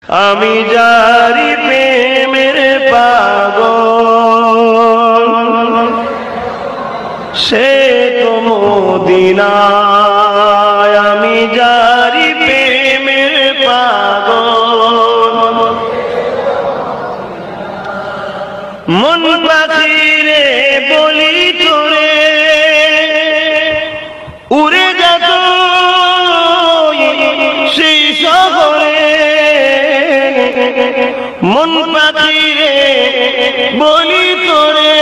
আমি যারি প্রেমের পাগল সে তো মদিনায়। আমি যারি প্রেমের পাগল মন পাখিরে বলি তোরে উড়ে যেত সেই শহরে। মন পাখিরে বলি তোরে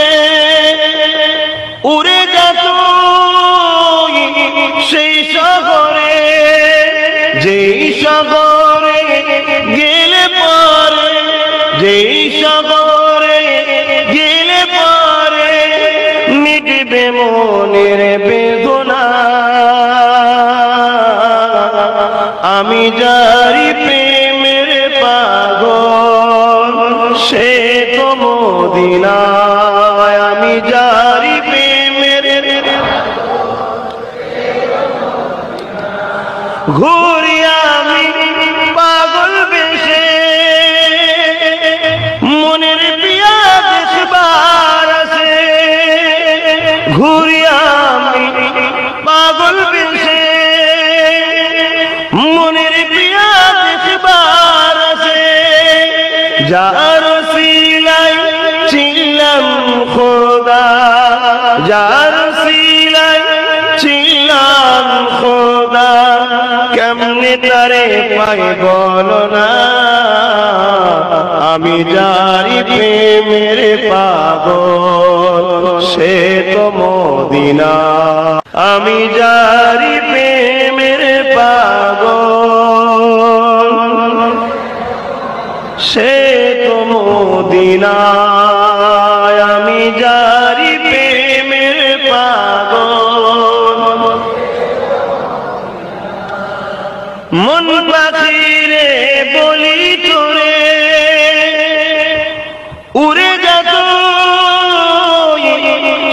উড়ে যেত সেই শহরে। যেই শহরে গেলে পরে, যেই শহরে গেলে পরে মিটবে মনের বেদনা। আমি যারি প্রেমের পাগল সে তো মদিনায়। আমি যারি প্রেমের ঘুরি আমি পাগল বেশে মনের পিয়া দেখবার আছে। ঘুরি আমি পাগল বেশে মনের পিয়া দেখবার আছে। যার সিলাই ছিলাম খোদা, যার সিলাই ছিলাম খোদা, কেমনে তারে পাই বলো না। আমি যারি প্রেমের পাগল সে তো মদিনা। আমি যারি প্রেমের পাগল সে তো মদিনায়। আমি যারি প্রেমের পাগল মন পাখিরে বলি তোরে উড়ে যেত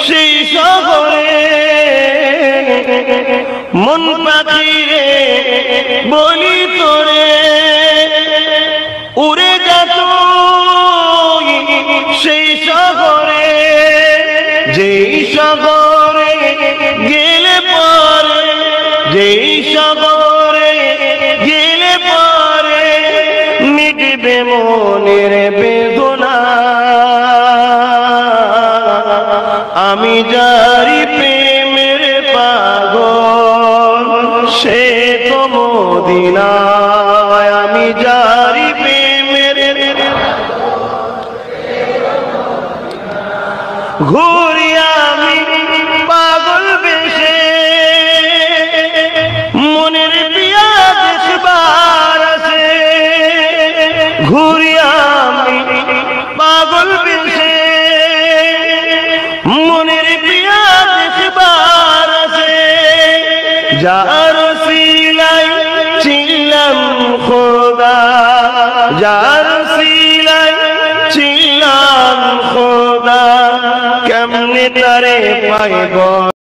সেই শহরে। মন পাখিরে বলি তোরে উড়ে যেত সেই শহরে। যেই শহরে গেলে পরে, যেই শহরে গেলে পরে মিটবে মনের বেদনা। আমি যারি প্রেমের পাগল সে তো মদিনায়। আমি যারি প্রেমের ঘুরি আমি পাগল বেশে মনের পিয়া দেখবার আছে। ঘুরি আমি পাগল বেশে মনের পিয়া দেখবার আছে। যার সিলাই ছিলাম খোদা, যার সিলাই ছিলাম খোদা, কেমনে তারে পাইব